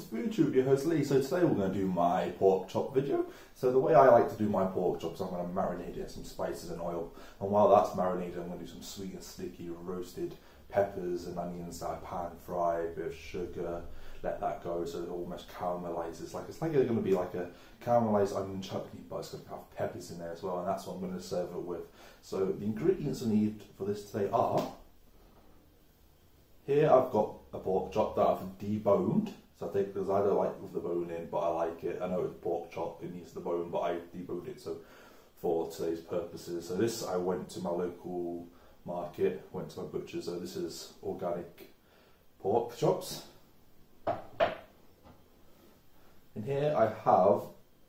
welcome to FoodTube, your host Lee. So today we're going to do my pork chop video. So the way I like to do my pork chops, I'm going to marinate it in some spices and oil. And while that's marinated, I'm going to do some sweet and sticky roasted peppers and onions that I pan fry, a bit of sugar, let that go so it almost caramelizes. It's like going to be like a caramelized onion chutney, but it's going to have peppers in there as well, and that's what I'm going to serve it with. So the ingredients I need for this today are, here I've got a pork chop that I've deboned. So I think because I don't like with the bone in, but I like it. I know it's pork chop, it needs the bone, but I deboned it so for today's purposes. So this, I went to my local market, went to my butcher. So this is organic pork chops. In here I have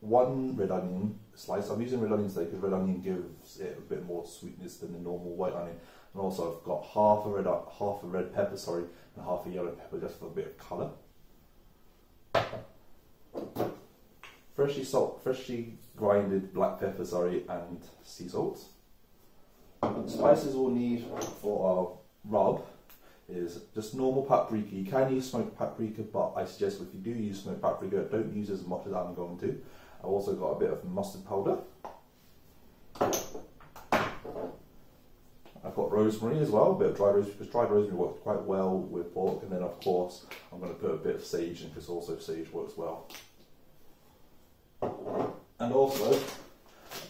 one red onion slice. I'm using red onions today because red onion gives it a bit more sweetness than the normal white onion. And also I've got half a red pepper, and half a yellow pepper just for a bit of colour. Freshly grinded black pepper, and sea salt. Spices we'll need for our rub is just normal paprika. You can use smoked paprika, but I suggest if you do use smoked paprika, don't use as much as I'm going to. I've also got a bit of mustard powder. I've got rosemary as well, a bit of dried rosemary, because dried rosemary works quite well with pork. And then of course I'm going to put a bit of sage in because also sage works well. And also a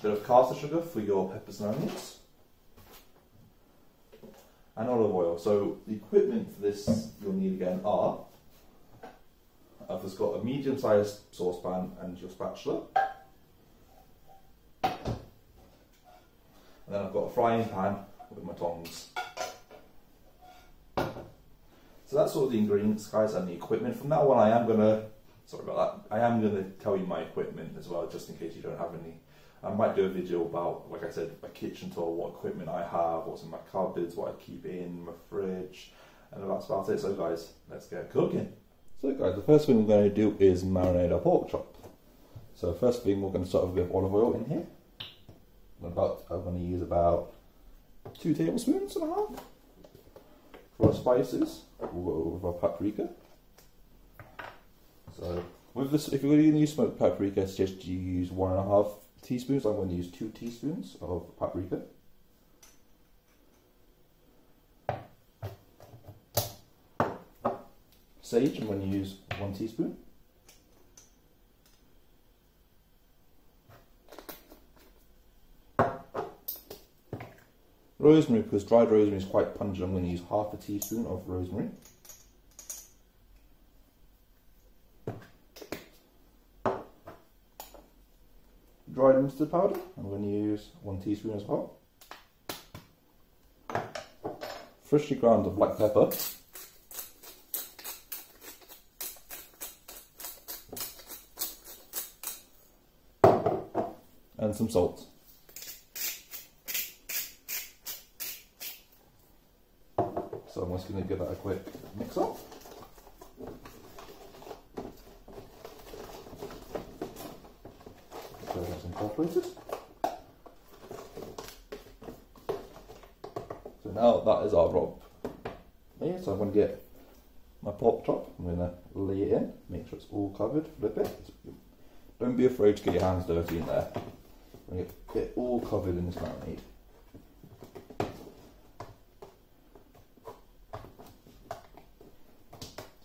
bit of caster sugar for your peppers and onions. And olive oil. So the equipment for this you'll need again are, I've just got a medium-sized saucepan and your spatula. And then I've got a frying pan with my tongs. So that's all the ingredients, guys, and the equipment. From now on I am gonna tell you my equipment as well, just in case you don't have any. I might do a video about, like I said, my kitchen tour, what equipment I have, what's in my cupboards, what I keep in my fridge, and that's about it. So guys, let's get cooking. So guys, the first thing we're going to do is marinate our pork chop. So first thing, we're going to start with a bit of olive oil in here. I'm going to use about 2 tablespoons and a half. For our spices, we'll go with our paprika. So with this, if you're going to use smoked paprika, I suggest you use 1.5 teaspoons. I'm going to use 2 teaspoons of paprika. Sage, I'm going to use 1 teaspoon. Rosemary, because dried rosemary is quite pungent, I'm going to use 1/2 teaspoon of rosemary. Dried mustard powder, I'm going to use 1 teaspoon as well. Freshly ground black pepper. And some salt. So I'm just going to give that a quick mix up. So that's incorporated. So now that is our rub. Yeah, so I'm going to get my pork chop, I'm going to lay it in, make sure it's all covered, flip it. Don't be afraid to get your hands dirty in there. I'm going to get it all covered in this marinade.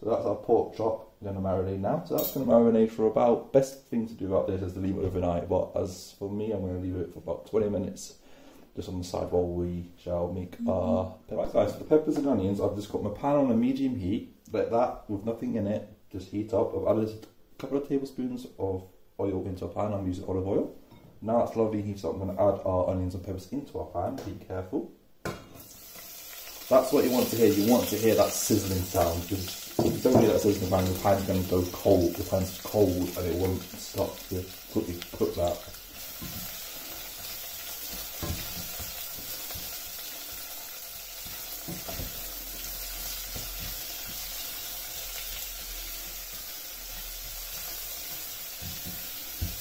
So that's our pork chop going to marinate now. So that's going to marinate for about, best thing to do about this is to leave it overnight, but as for me, I'm going to leave it for about 20 minutes just on the side while we shall make our peppers. Right guys, for the peppers and onions, I've just got my pan on a medium heat, let that with nothing in it just heat up. I've added a couple of tablespoons of oil into a pan. I'm using olive oil. Now it's lovely heated up, I'm going to add our onions and peppers into our pan. Be careful. That's what you want to hear. You want to hear that sizzling sound, because if you don't hear that sizzling sound, the pan's going to go cold. The pan's cold and it won't stop to quickly cook that.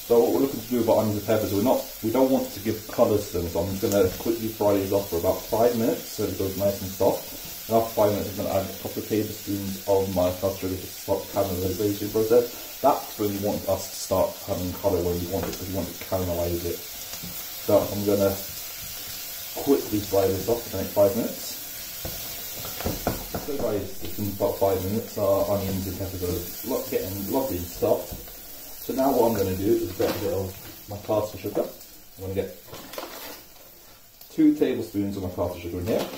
So what we're looking to do with our onions and peppers, we don't want to give colours to them, so I'm just going to quickly fry these off for about 5 minutes so it goes nice and soft. And after 5 minutes, I'm going to add a couple of tablespoons of my caster sugar to start the caramelization process. That's when you want us to start having colour when you want it, because you want to caramelise it. So I'm going to quickly fry this off for the next 5 minutes. So guys, it's been about 5 minutes. Our onions and peppers are getting lovely and soft. So now what I'm going to do is get a bit of my caster sugar. I'm going to get 2 tablespoons of my caster sugar in here.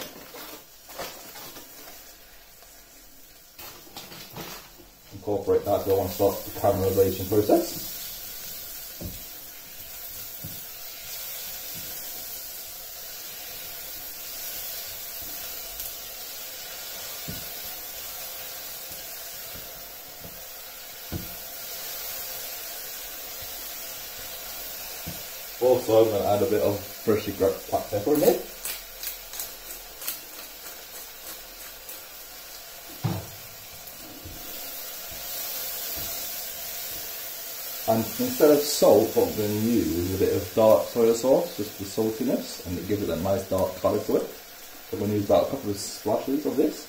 Incorporate that, so I want to start the caramelization process. Also, I'm going to add a bit of freshly cracked black pepper in here. And instead of salt, what I'm going to use is a bit of dark soy sauce, just for saltiness, and it gives it that nice dark colour to it. So I'm going to use about a couple of splashes of this.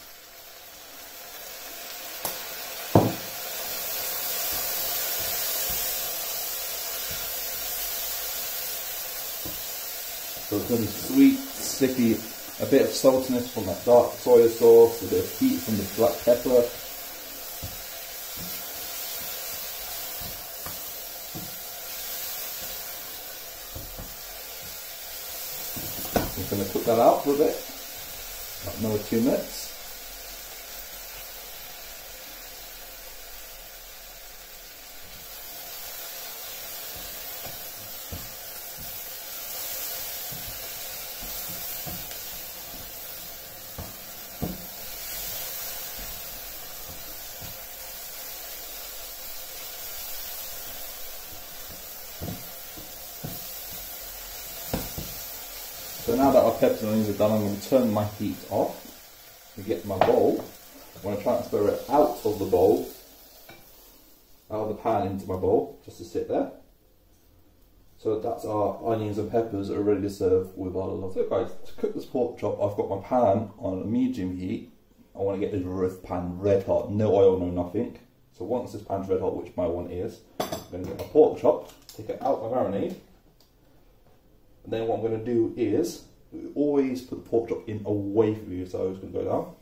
So it's going to be sweet, sticky, a bit of saltiness from that dark soy sauce, a bit of heat from the black pepper. I'm going to cook that out for a bit, about another 2 minutes. So now that our peppers and onions are done, I'm going to turn my heat off to get my bowl. I'm going to transfer it out of the bowl, out of the pan into my bowl, just to sit there. So that's our onions and peppers that are ready to serve with our love. So guys, to cook this pork chop, I've got my pan on a medium heat. I want to get this pan red hot, no oil, no nothing. So once this pan's red hot, which my one is, I'm going to get my pork chop, take it out my marinade. And then what I'm going to do is, always put the pork chop in away from you, so I'm just going to go down.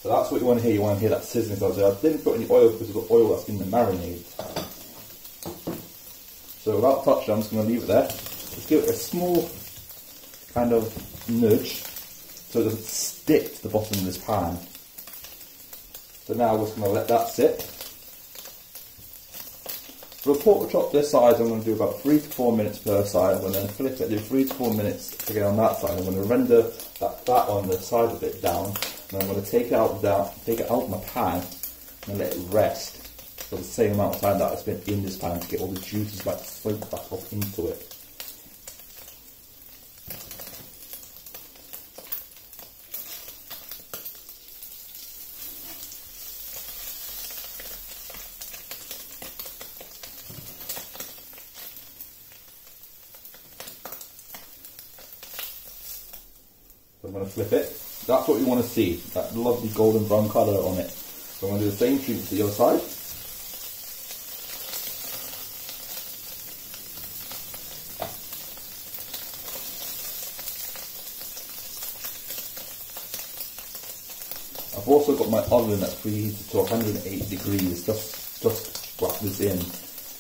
So that's what you want to hear, you want to hear that sizzling sound. So I didn't put any oil because of the oil that's in the marinade. So without touching, I'm just going to leave it there. Just give it a small kind of nudge so it doesn't stick to the bottom of this pan. So now we're just going to let that sit. For a pork chop this size, I'm going to do about 3 to 4 minutes per side. I'm going to flip it, do 3 to 4 minutes again on that side. I'm going to render that fat on the side a bit down, and I'm going to take it out of my pan and let it rest for the same amount of time that I spent in this pan to get all the juices back soaked back up into it. I'm going to flip it. That's what you want to see, that lovely golden brown colour on it. So I'm going to do the same treatment to the other side. I've also got my oven that's preheated to 180 degrees, just wrap this in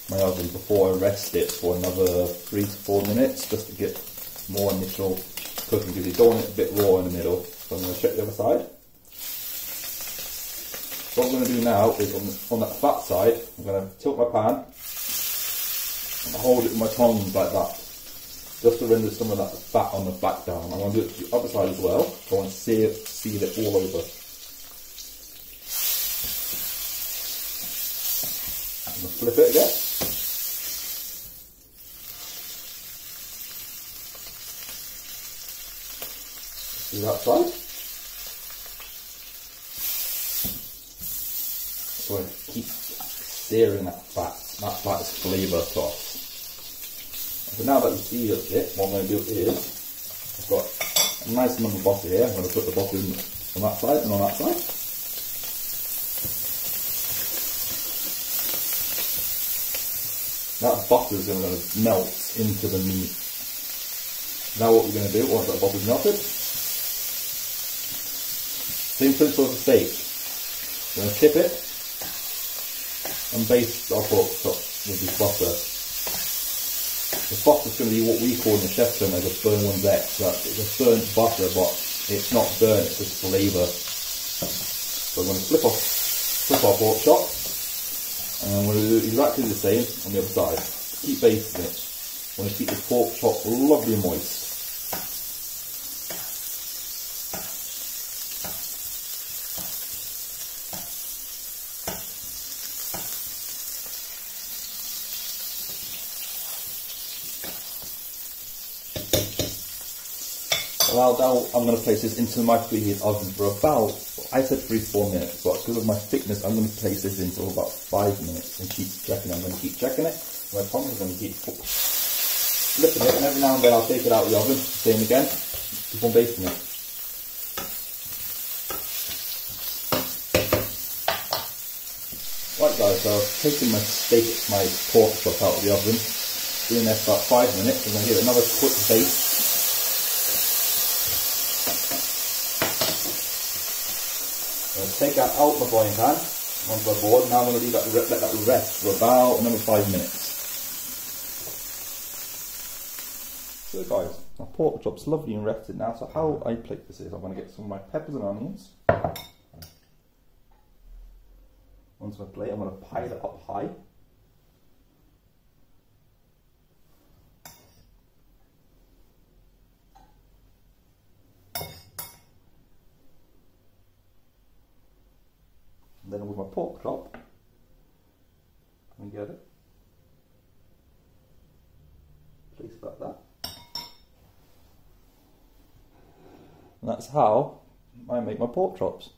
my oven before I rest it for another 3 to 4 minutes, just to get more initial cooking, because you don't want it a bit raw in the middle. So I'm going to check the other side. What I'm going to do now is on that fat side, I'm going to tilt my pan and hold it with my tongs like that, just to render some of that fat on the back down. I'm going to do it to the other side as well, so I want to seal it all over. I'm going to flip it again. Do that side. So I keep searing that fat. That fat is flavour to us. So now that you see it, what I'm going to do is, I've got a nice amount of butter here. I'm going to put the butter in on that side and on that side. That butter is going to melt into the meat. Now what we're going to do, once that butter's melted, same principle as the steak. We're going to tip it and baste our pork chop with this butter. The butter is going to be what we call in the chef term as a burn one's X. It's a burnt butter, but it's not burnt, it's just flavour. So we're going to flip our pork chop, and we're going to do exactly the same on the other side. Keep basting it. We're going to keep the pork chop lovely and moist. Well, now I'm going to place this into my preheat oven for about, I said 3-4 minutes, but because of my thickness, I'm going to place this in for about 5 minutes and keep checking it. I'm going to keep checking it. My promise is going to keep flipping it, and every now and then I'll take it out of the oven, same again, keep on basting it. Right guys, so I've taken my pork chop out of the oven, doing that for about 5 minutes. I'm going to give it another quick baste. Take that out of the frying pan onto the board. Now I'm going to let that rest for about another 5 minutes. So guys, my pork chop's lovely and rested now. So how I plate this is, I'm going to get some of my peppers and onions onto my plate. I'm going to pile it up high. And then with my pork chop, and get it, place it like that. And that's how I make my pork chops.